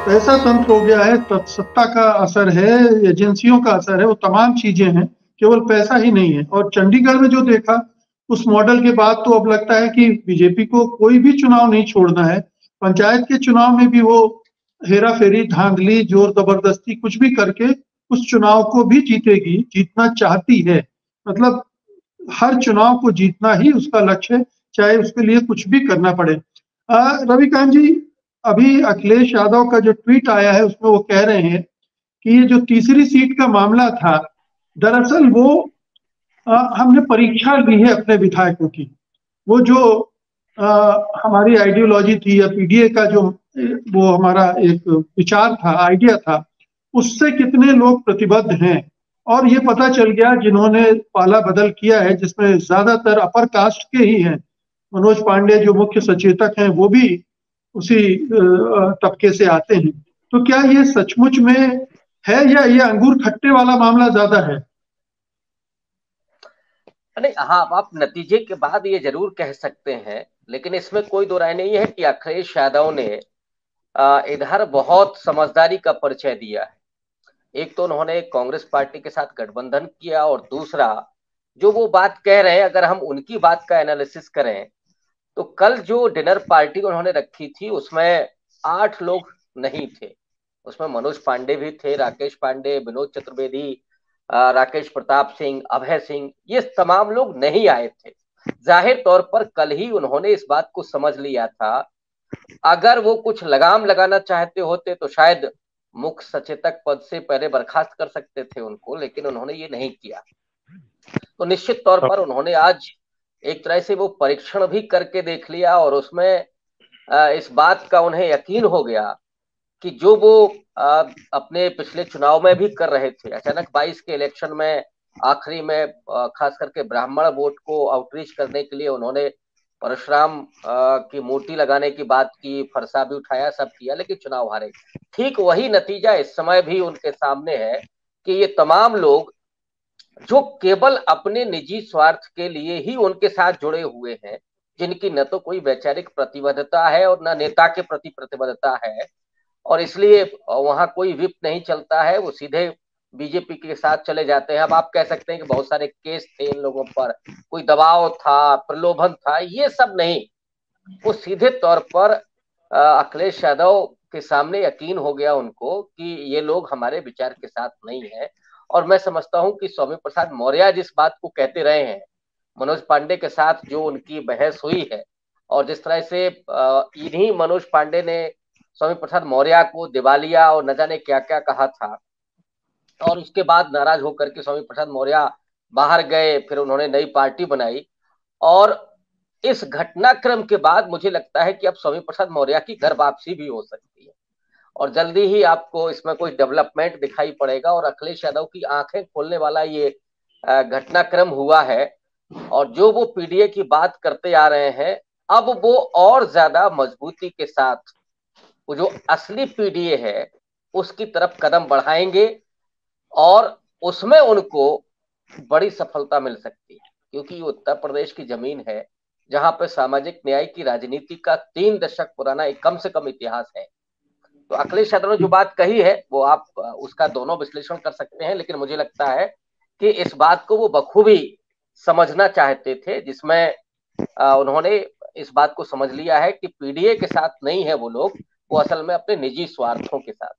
पैसा तंत्र हो गया है, सत्ता का असर है, एजेंसियों का असर है, वो तमाम चीजें हैं, केवल पैसा ही नहीं है। और चंडीगढ़ में जो देखा उस मॉडल के बाद तो अब लगता है कि बीजेपी को कोई भी चुनाव नहीं छोड़ना है। पंचायत के चुनाव में भी वो हेरा फेरी, धांधली, जोर जबरदस्ती कुछ भी करके उस चुनाव को भी जीतेगी, जीतना चाहती है। मतलब हर चुनाव को जीतना ही उसका लक्ष्य है, चाहे उसके लिए कुछ भी करना पड़े। रविकांत जी, अभी अखिलेश यादव का जो ट्वीट आया है उसमें वो कह रहे हैं कि ये जो तीसरी सीट का मामला था, दरअसल वो हमने परीक्षा ली है अपने विधायकों की। वो जो हमारी आइडियोलॉजी थी या पीडीए का जो वो हमारा एक विचार था, आइडिया था, उससे कितने लोग प्रतिबद्ध हैं। और ये पता चल गया जिन्होंने पाला बदल किया है, जिसमें ज्यादातर अपर कास्ट के ही हैं। मनोज पांडे जो मुख्य सचेतक हैं वो भी उसी तबके से आते हैं। तो क्या ये सचमुच में है या ये अंगूर खट्टे वाला मामला ज्यादा है? नहीं, हाँ, आप नतीजे के बाद ये जरूर कह सकते हैं, लेकिन इसमें कोई दो राय नहीं है कि अखिलेश यादव ने इधर बहुत समझदारी का परिचय दिया है। एक तो उन्होंने कांग्रेस पार्टी के साथ गठबंधन किया, और दूसरा जो वो बात कह रहे हैं, अगर हम उनकी बात का एनालिसिस करें तो कल जो डिनर पार्टी उन्होंने रखी थी उसमें 8 लोग नहीं थे। उसमें मनोज पांडे भी थे, राकेश पांडे, विनोद चतुर्वेदी, राकेश प्रताप सिंह, अभय सिंह, ये तमाम लोग नहीं आए थे। जाहिर तौर पर कल ही उन्होंने इस बात को समझ लिया था। अगर वो कुछ लगाम लगाना चाहते होते तो शायद मुख्य सचेतक पद से पहले बर्खास्त कर सकते थे उनको, लेकिन उन्होंने ये नहीं किया। तो निश्चित तौर पर उन्होंने आज एक तरह से वो परीक्षण भी करके देख लिया, और उसमें इस बात का उन्हें यकीन हो गया कि जो वो अपने पिछले चुनाव में भी कर रहे थे, अचानक 22 के इलेक्शन में आखिरी में खास करके ब्राह्मण वोट को आउटरीच करने के लिए उन्होंने परशुराम की मूर्ति लगाने की बात की, फरसा भी उठाया, सब किया, लेकिन चुनाव हारे। ठीक वही नतीजा इस समय भी उनके सामने है कि ये तमाम लोग जो केवल अपने निजी स्वार्थ के लिए ही उनके साथ जुड़े हुए हैं, जिनकी न तो कोई वैचारिक प्रतिबद्धता है और न नेता के प्रति प्रतिबद्धता है, और इसलिए वहां कोई विप नहीं चलता है, वो सीधे बीजेपी के साथ चले जाते हैं। अब आप कह सकते हैं कि बहुत सारे केस थे इन लोगों पर, कोई दबाव था, प्रलोभन था, ये सब नहीं। वो सीधे तौर पर अखिलेश यादव के सामने यकीन हो गया उनको कि ये लोग हमारे विचार के साथ नहीं है। और मैं समझता हूं कि स्वामी प्रसाद मौर्य जिस बात को कहते रहे हैं, मनोज पांडे के साथ जो उनकी बहस हुई है, और जिस तरह से इन्हीं मनोज पांडे ने स्वामी प्रसाद मौर्य को दिवालिया और न जाने क्या क्या कहा था, और उसके बाद नाराज होकर के स्वामी प्रसाद मौर्य बाहर गए, फिर उन्होंने नई पार्टी बनाई। और इस घटनाक्रम के बाद मुझे लगता है कि अब स्वामी प्रसाद मौर्य की घर वापसी भी हो सकती है, और जल्दी ही आपको इसमें कोई डेवलपमेंट दिखाई पड़ेगा। और अखिलेश यादव की आंखें खोलने वाला ये घटनाक्रम हुआ है, और जो वो पीडीए की बात करते आ रहे हैं, अब वो और ज्यादा मजबूती के साथ वो जो असली पीडीए है उसकी तरफ कदम बढ़ाएंगे, और उसमें उनको बड़ी सफलता मिल सकती है, क्योंकि ये उत्तर प्रदेश की जमीन है जहां पे सामाजिक न्याय की राजनीति का 3 दशक पुराना एक कम से कम इतिहास है। तो अखिलेश यादव ने जो बात कही है वो आप उसका दोनों विश्लेषण कर सकते हैं, लेकिन मुझे लगता है कि इस बात को वो बखूबी समझना चाहते थे, जिसमें उन्होंने इस बात को समझ लिया है कि पीडीए के साथ नहीं है वो लोग, वो असल में अपने निजी स्वार्थों के साथ।